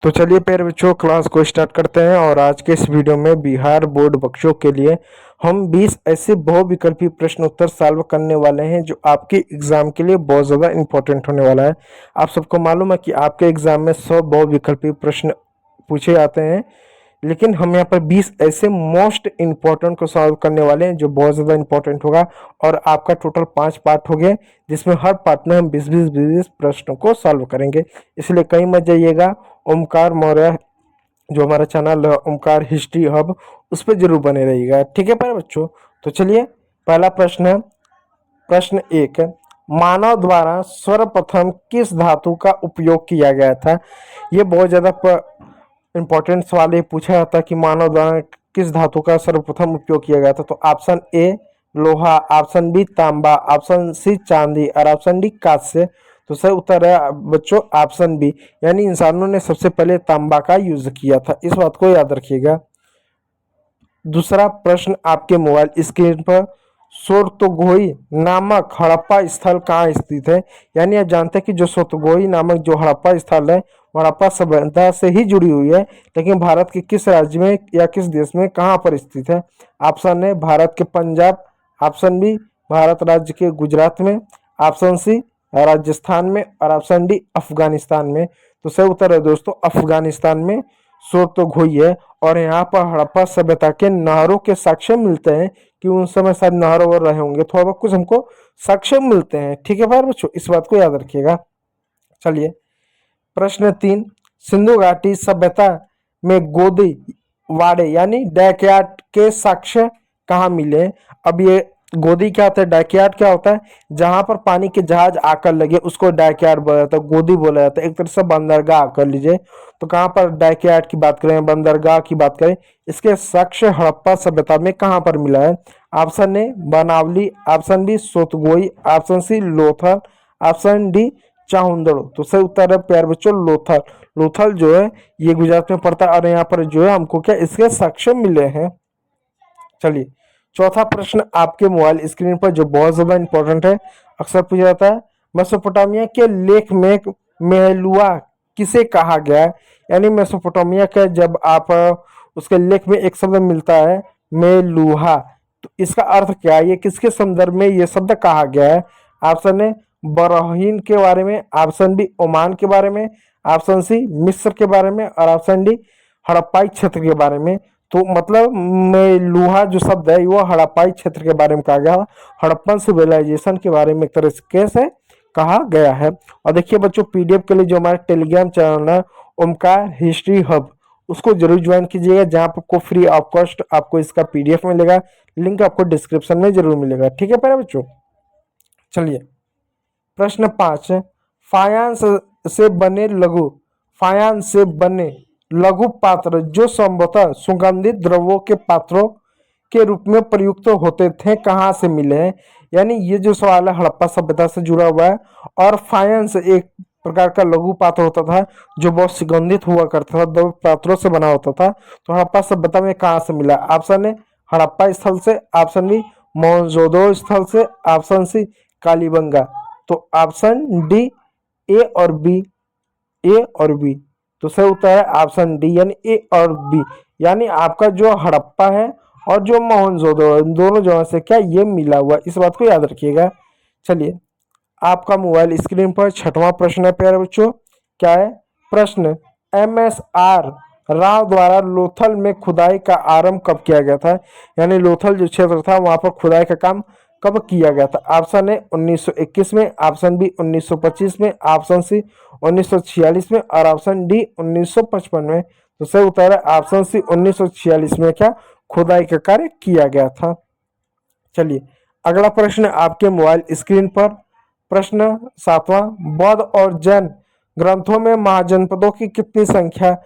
तो चलिए प्यारे बच्चों, क्लास को स्टार्ट करते हैं। और आज के इस वीडियो में बिहार बोर्ड बच्चों के लिए हम 20 ऐसे बहुविकल्पी प्रश्न उत्तर सॉल्व करने वाले हैं जो आपके एग्जाम के लिए बहुत ज़्यादा इंपॉर्टेंट होने वाला है। आप सबको मालूम है कि आपके एग्जाम में 100 बहुविकल्पी प्रश्न पूछे जाते हैं, लेकिन हम यहाँ पर 20 ऐसे मोस्ट इम्पॉर्टेंट को सॉल्व करने वाले हैं जो बहुत ज़्यादा इंपॉर्टेंट होगा। और आपका टोटल 5 पार्ट हो गए, जिसमें हर पार्ट में हम 20-20 प्रश्नों को सॉल्व करेंगे। इसलिए कहीं मत जाइएगा। ओमकार मौर्य जो हमारा चैनल है, ओमकार हिस्ट्री हब, उस पर जरूर बने रहिएगा। ठीक है प्यारे बच्चों, तो चलिए पहला प्रश्न है। प्रश्न 1, मानव द्वारा सर्वप्रथम किस धातु का उपयोग किया गया था? ये बहुत ज़्यादा इंपॉर्टेंट सवाल ये पूछा जाता है कि मानव द्वारा किस धातु का सर्वप्रथम उपयोग किया गया था। तो ऑप्शन ए लोहा, ऑप्शन बी तांबा, ऑप्शन सी चांदी और ऑप्शन डी कांस्य। तो सही उत्तर है बच्चों ऑप्शन बी, यानी इंसानों ने सबसे पहले तांबा का यूज किया था। इस बात को याद रखिएगा। दूसरा प्रश्न आपके मोबाइल स्क्रीन पर, सोरतोगोई नामक हड़प्पा स्थल कहाँ स्थित है? यानी आप जानते हैं कि जो सोरतोगोई नामक जो हड़प्पा स्थल है, हड़प्पा सभ्यता से ही जुड़ी हुई है, लेकिन भारत के किस राज्य में या किस देश में कहाँ पर स्थित है? ऑप्शन ए भारत के पंजाब, ऑप्शन बी भारत राज्य के गुजरात में, ऑप्शन सी राजस्थान में और ऑप्शन डी अफगानिस्तान में। तो सही उत्तर है दोस्तों अफगानिस्तान में सोरतोगोई है। और यहाँ पर हड़प्पा सभ्यता के नहरों के साक्ष्य मिलते हैं कि उन समय शायद नहर और रहे होंगे, थोड़ा बहुत कुछ हमको साक्ष्य मिलते हैं। ठीक है भाई बच्चों, इस बात को याद रखिएगा। चलिए प्रश्न 3, सिंधु घाटी सभ्यता में गोदी वाड़े यानी डैकयार्ड के साक्ष्य कहाँ मिले? अब ये गोदी क्या होता है, डैकयार्ड क्या होता है? जहां पर पानी के जहाज आकर लगे उसको डैकयार्ड बोला जाता है, गोदी बोला जाता है। एक तरह से बंदरगाह कर लीजिए। तो कहाँ पर डैकयार्ड की बात करें, बंदरगाह की बात करें, इसके साक्ष्य हड़प्पा सभ्यता में कहाँ पर मिला है? Option A Banawali, option B सोतगोई, option C Lothal, option D Chanhudaro. तो सही उत्तर है प्यारे बच्चों लोथल। लोथल जो है ये गुजरात में पड़ता है और यहाँ पर जो है हमको क्या इसके साक्ष्य मिले हैं। चलिए चौथा प्रश्न आपके मोबाइल स्क्रीन पर जो बहुत ज्यादा इंपॉर्टेंट है, अक्सर पूछा जाता है, मेसोपोटामिया के लेख में मेहलुआ किसे कहा गया है? यानी मेसोपोटामिया का जब आप उसके लेख में एक शब्द मिलता है मेलुहा, तो इसका अर्थ क्या है? ये किसके संदर्भ में ये शब्द कहा गया है? ऑप्शन ए बरहीन के बारे में, ऑप्शन बी ओमान के बारे में, ऑप्शन सी मिस्र के बारे में और ऑप्शन डी हड़प्पाई क्षेत्र के बारे में। तो मतलब मेलुहा जो शब्द है वो हड़प्पाई क्षेत्र के बारे में कहा गया, हड़प्पन सिविलाइजेशन के बारे में एक तरह से कहा गया है। और देखिए बच्चों पीडीएफ के लिए जो हमारा टेलीग्राम चैनल है ओमकार हिस्ट्री हब, उसको जरूर ज्वाइन कीजिएगा, जहाँ पर आपको फ्री ऑफ कॉस्ट आपको इसका पीडीएफ मिलेगा। लिंक आपको डिस्क्रिप्शन में जरूर मिलेगा। ठीक है प्यारे बच्चों, चलिए प्रश्न 5, फायांस से बने लघु फायांस से बने लघु पात्र जो संभवतः सुगंधित द्रव्यों के पात्रों के रूप में प्रयुक्त होते थे कहाँ से मिले हैं? यानी ये जो सवाल है हड़प्पा सभ्यता से जुड़ा हुआ है। और फायंस एक प्रकार का लघु पात्र होता था जो बहुत सुगंधित हुआ करता था, दो पात्रों से बना होता था। तो हड़प्पा सभ्यता में कहाँ से मिला? ऑप्शन ए हड़प्पा स्थल से, ऑप्शन बी मोहनजोदड़ो स्थल से, ऑप्शन सी कालीबंगा। तो ऑप्शन डी ए और बी, ए और बी। तो सही उत्तर है ऑप्शन डी यानी ए और बी। यानी आपका जो हड़प्पा है और जो मोहनजोदड़ो इन दोनों जगह से क्या ये मिला हुआ, इस बात को याद रखिएगा। चलिए आपका मोबाइल स्क्रीन पर छठवां प्रश्न है प्यारे बच्चों, क्या है प्रश्न? MSR राव द्वारा लोथल में खुदाई का आरंभ कब किया गया था? यानी लोथल जो क्षेत्र था वहां पर खुदाई का काम कब किया गया था? ऑप्शन ए 1921 में, ऑप्शन बी 1925 में, ऑप्शन सी 1946 में और ऑप्शन डी 1955 में। तो सही उत्तर है ऑप्शन सी 1946 में क्या खुदाई का कार्य किया गया था। चलिए अगला प्रश्न आपके मोबाइल स्क्रीन पर, प्रश्न 7वां, बौद्ध और जैन ग्रंथों में महाजनपदों की कितनी संख्या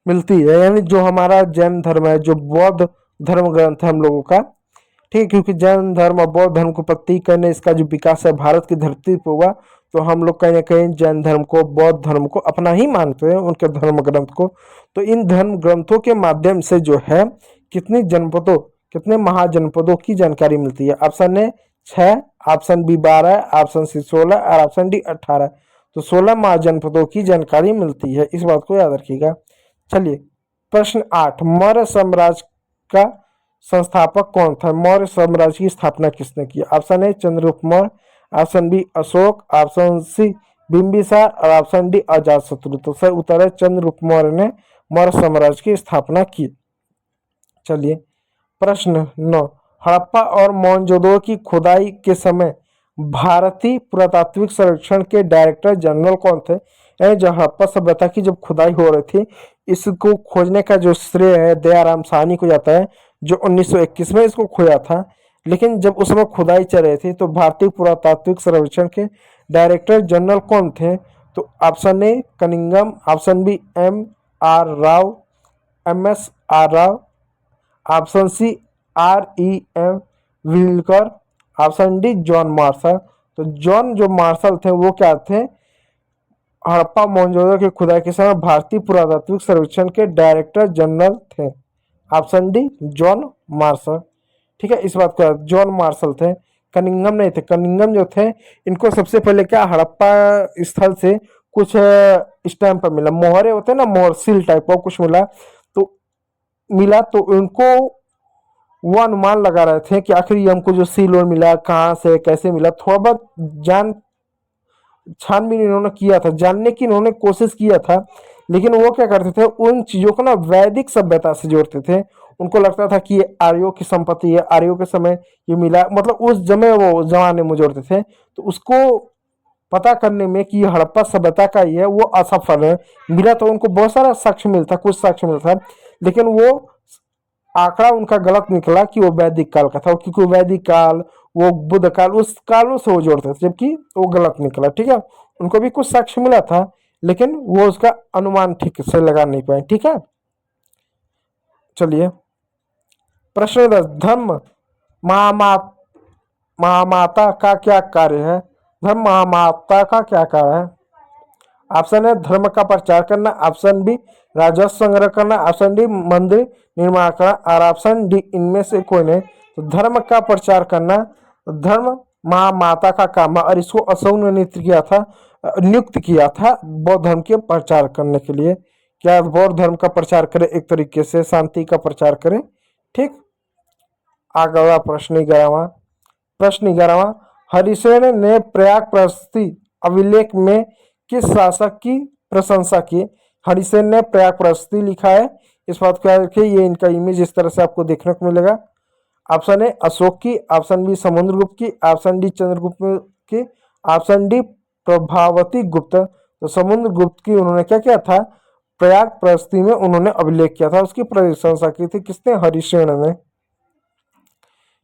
मिलती है? यानी जो हमारा जैन धर्म है, जो बौद्ध धर्म ग्रंथ है हम लोगों का, ठीक है, क्योंकि जैन धर्म और बौद्ध धर्म को प्रतीक करने इसका जो विकास है भारत की धरती पर हुआ, तो हम लोग कहीं ना कहीं जैन धर्म को बौद्ध धर्म को अपना ही मानते हैं, उनके धर्म ग्रंथ को। तो इन धर्म ग्रंथों के माध्यम से जो है कितनी जनपदों, कितने महाजनपदों की जानकारी मिलती है? Option A 6, option B 12, option C 16 और ऑप्शन डी 18। तो 16 महाजनपदों की जानकारी मिलती है, इस बात को याद रखिएगा। चलिए प्रश्न 8, मौर्य साम्राज्य का संस्थापक कौन था? मौर्य साम्राज्य की स्थापना किसने की? Option A Chandragupta Maurya, option B Ashoka, option C Bimbisara और ऑप्शन डी अजातशत्रु। तो सही उत्तर है चंद्रगुप्त मौर्य ने मौर्य साम्राज्य की स्थापना की। चलिए प्रश्न 9, हड़प्पा और मोहनजोदड़ो की खुदाई के समय भारतीय पुरातात्विक सर्वेक्षण के डायरेक्टर जनरल कौन थे? जो हड़प्पा सभ्यता की जब खुदाई हो रही थी, इसको खोजने का जो श्रेय है दयाराम साहनी को जाता है, जो 1921 में इसको खोया था। लेकिन जब उस समय खुदाई चल रही थी तो भारतीय पुरातात्विक सर्वेक्षण के डायरेक्टर जनरल कौन थे? तो option A Cunningham, option B M.R. Rao, MS.R. Rao, option C R.E.M. विल्कर, ऑप्शन डी जॉन मार्शल। तो जॉन जो मार्शल थे वो क्या थे? हड़प्पा मोहनजोदड़ो की खुदाई के समय भारतीय पुरातात्विक सर्वेक्षण के डायरेक्टर जनरल थे। Option D John martial. ठीक है, इस बात को जॉन मार्शल थे, कनिंगम नहीं थे। कनिंगम जो थे इनको सबसे पहले क्या हड़प्पा स्थल से कुछ स्टैम्प पर मिला, मोहरे होते हैं ना, मोहर सील टाइप का कुछ मिला तो उनको वो अनुमान लगा रहे थे कि आखिर ये हमको जो सील और मिला कहाँ से कैसे मिला। थोड़ा बहुत छानबीन इन्होंने किया था, जानने की इन्होंने कोशिश किया था। लेकिन वो क्या करते थे, उन चीजों को ना वैदिक सभ्यता से जोड़ते थे। उनको लगता था कि ये आर्यों की संपत्ति है, आर्यों के समय ये मिला, मतलब उस वो जमाने में जोड़ते थे। तो उसको पता करने में कि हड़प्पा सभ्यता का ही है वो असफल है। मिला तो उनको बहुत सारा साक्ष्य मिलता, कुछ साक्ष्य मिलता, लेकिन वो आंकड़ा उनका गलत निकला कि वो वैदिक काल का था, क्योंकि वैदिक काल, वो बुद्ध काल, उस कालों से वो जोड़ते थे, जबकि वो गलत निकला। ठीक है, उनको भी कुछ साक्ष्य मिला था लेकिन वो उसका अनुमान ठीक से लगा नहीं पाए। ठीक है, चलिए प्रश्न 10, धर्म महामाता का क्या कार्य है? धर्म महामाता का क्या कार्य है? ऑप्शन है धर्म का प्रचार करना, ऑप्शन बी राजस्व संग्रह करना, ऑप्शन डी मंदिर निर्माण करना और ऑप्शन डी इनमें से कोई नहीं। तो धर्म का प्रचार करना धर्म महामाता का काम है, और इसको अशोक ने नियुक्त किया था बौद्ध धर्म के प्रचार करने के लिए। क्या बौद्ध धर्म का प्रचार करे, एक तरीके से शांति का प्रचार करे। ठीक, अगला प्रश्न 11वां। प्रश्न 11वां, हरिसेन ने प्रयाग प्रशस्ति अभिलेख में किस शासक की प्रशंसा की? हरिसेन ने प्रयाग प्रशस्ति लिखा है, इस बात को याद रखिए। ये इनका इमेज इस तरह से आपको देखने को मिलेगा। ऑप्शन ए अशोक की, ऑप्शन बी समुद्रगुप्त की, ऑप्शन डी चंद्रगुप्त की, ऑप्शन डी प्रभावती गुप्त। तो समुद्रगुप्त की उन्होंने क्या किया था? प्रयाग प्रशस्ति में उन्होंने अभिलेख किया था, उसकी प्रशंसा की थी। किसने? हरिसेन ने।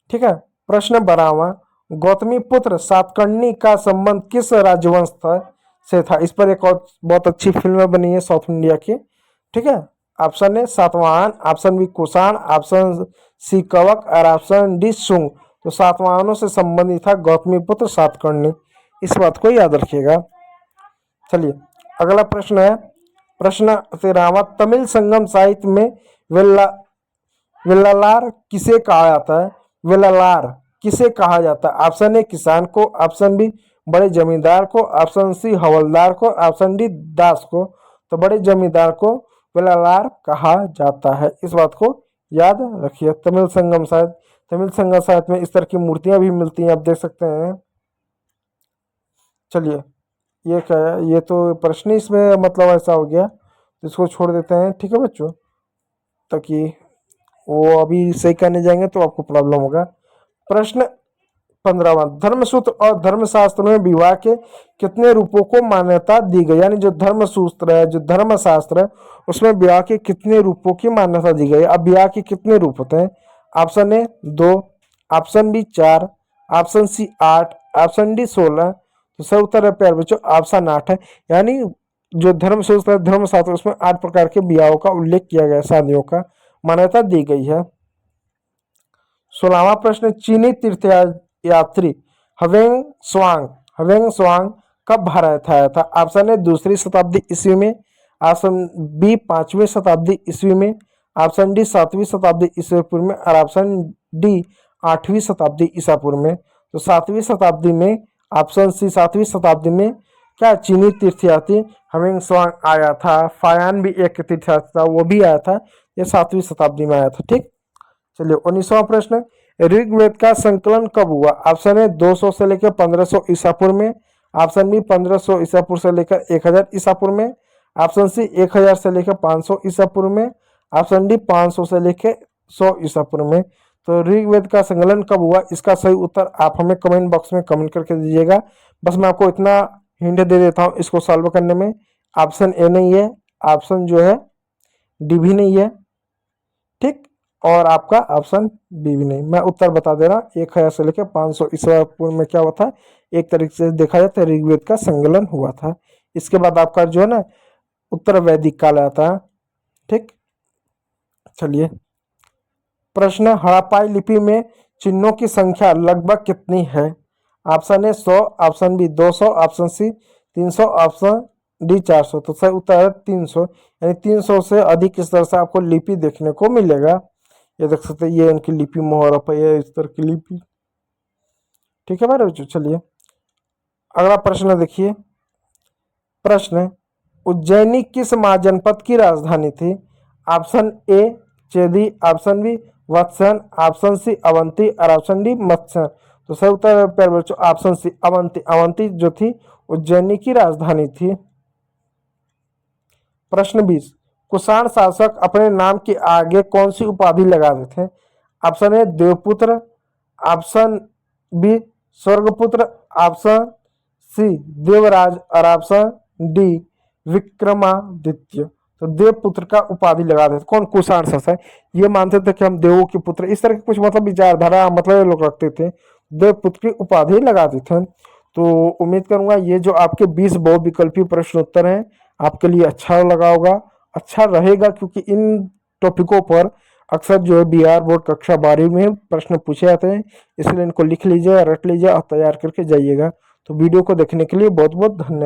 ठीक है, प्रश्न 12वां, गौतमी पुत्र सातकर्णी का संबंध किस राजवंश से था? इस पर एक और बहुत अच्छी फिल्म बनी है साउथ इंडिया की। ठीक है, option A Satavahana, option B Kushan, option C कवक और ऑप्शन डी शुंग। तो सातवाहनों से संबंधित था गौतमी पुत्र सातकर्णी, इस बात को याद रखिएगा। चलिए अगला प्रश्न है प्रश्न 13वां, तमिल संगम साहित्य में वेल्लालार किसे कहा जाता है? वेल्लालार किसे कहा जाता है? ऑप्शन ए किसान को, ऑप्शन बी बड़े जमींदार को, ऑप्शन सी हवलदार को, ऑप्शन डी दास को। तो बड़े जमींदार को वेल्लालार कहा जाता है, इस बात को याद रखिए। तमिल संगम साहित्य में इस तरह की मूर्तियां भी मिलती हैं, आप देख सकते हैं। चलिए ये क्या है? ये तो प्रश्न इसमें मतलब ऐसा हो गया, इसको छोड़ देते हैं। ठीक है बच्चों, ताकि वो अभी सही करने जाएंगे तो आपको प्रॉब्लम होगा। प्रश्न 15वां, धर्मसूत्र और धर्मशास्त्र में विवाह के कितने रूपों को मान्यता दी गई? यानी जो धर्मसूत्र है, जो धर्मशास्त्र है, उसमें विवाह के कितने रूपों की मान्यता दी गई? अब विवाह के कितने रूप होते हैं? Option A 2, option B 4, option C 8, option D 16। तो सही उत्तर है प्यार बच्चों ऑप्शन 8 है। यानी जो धर्मसूत्र है, धर्मशास्त्र, उसमें 8 प्रकार के विवाहों का उल्लेख किया गया, शादियों का मान्यता दी गई है। 16वां प्रश्न, चीनी तीर्थयात्री हवेंग स्वांग कब भारत आया था? ऑप्शन ए 2री शताब्दी ईस्वी में, ऑप्शन बी 5वीं शताब्दी ईस्वी में, ऑप्शन डी 7वीं शताब्दी ईसा पूर्व में और ऑप्शन डी 8वीं शताब्दी ईसा पूर्व में। तो 7वीं शताब्दी में, ऑप्शन सी 7वीं शताब्दी में क्या चीनी तीर्थयात्री ह्वेंग्सवांग आया था। फायान भी एक तीर्थयात्री था, वो भी आया था, ये 7वीं शताब्दी में आया था। ठीक, चलिए 19वां प्रश्न, ऋग्वेद का संकलन कब हुआ। ऑप्शन है 200 से लेकर 1500 ईसा पूर्व में, ऑप्शन बी 1500 ईसा पूर्व से लेकर 1000 ईसा पूर्व में, ऑप्शन सी 1000 से लेकर 500 ईसा पूर्व में, ऑप्शन डी 500 से लेकर 100 ईसा पूर्व में। तो ऋग्वेद का संकलन कब हुआ, इसका सही उत्तर आप हमें कमेंट बॉक्स में कमेंट करके दीजिएगा। बस मैं आपको इतना हिंट दे देता हूँ इसको सॉल्व करने में। ऑप्शन ए नहीं है, ऑप्शन जो है डी भी नहीं है, ठीक, और आपका ऑप्शन बी भी नहीं। मैं उत्तर बता दे रहा, 1000 से लेकर 500 ईसा पूर्व में क्या हुआ था, एक तरीके से देखा जाए तो ऋग्वेद का संकलन हुआ था। इसके बाद आपका जो है ना उत्तर वैदिक काल आता है। ठीक, चलिए प्रश्न, हड़प्पाई लिपि में चिन्हों की संख्या लगभग कितनी है। ऑप्शन है 100, option B 200, option C 300, option D 400। तो सही उत्तर है 300, यानी 300 से अधिक इस तरह से आपको लिपि देखने को मिलेगा। ये देख सकते हैं, ये इनकी लिपि मोहर है, इस तरह की लिपि। ठीक है भाई बच्चों, चलिए अगला प्रश्न देखिए। प्रश्न, उज्जैनी किस महाजनपद की राजधानी थी। Option A Chedi, option B वत्सन, ऑप्शन सी अवंती और ऑप्शन डी मत्स्य। तो सही उत्तर है प्यारे बच्चों ऑप्शन सी अवंती। अवंती जो थी उज्जैनी की राजधानी थी। प्रश्न 20, कुषाण शासक अपने नाम के आगे कौन सी उपाधि लगाते थे। ऑप्शन ए देवपुत्र, ऑप्शन बी स्वर्गपुत्र, ऑप्शन सी देवराज और ऑप्शन डी विक्रमादित्य। तो देवपुत्र का उपाधि लगा देते कौन, कुषाण शासक। ये मानते थे कि हम देवों के पुत्र, इस तरह की कुछ मतलब विचारधारा मतलब ये लोग रखते थे, देवपुत्र की उपाधि लगाते थे। तो उम्मीद करूंगा ये जो आपके 20 बहुविकल्पी प्रश्न उत्तर हैं आपके लिए अच्छा लगा होगा, अच्छा रहेगा, क्योंकि इन टॉपिकों पर अक्सर जो है बिहार बोर्ड कक्षा 12 में प्रश्न पूछे जाते हैं, इसलिए इनको लिख लीजिए, रट लीजिए और तैयार करके जाइएगा। तो वीडियो को देखने के लिए बहुत बहुत धन्यवाद।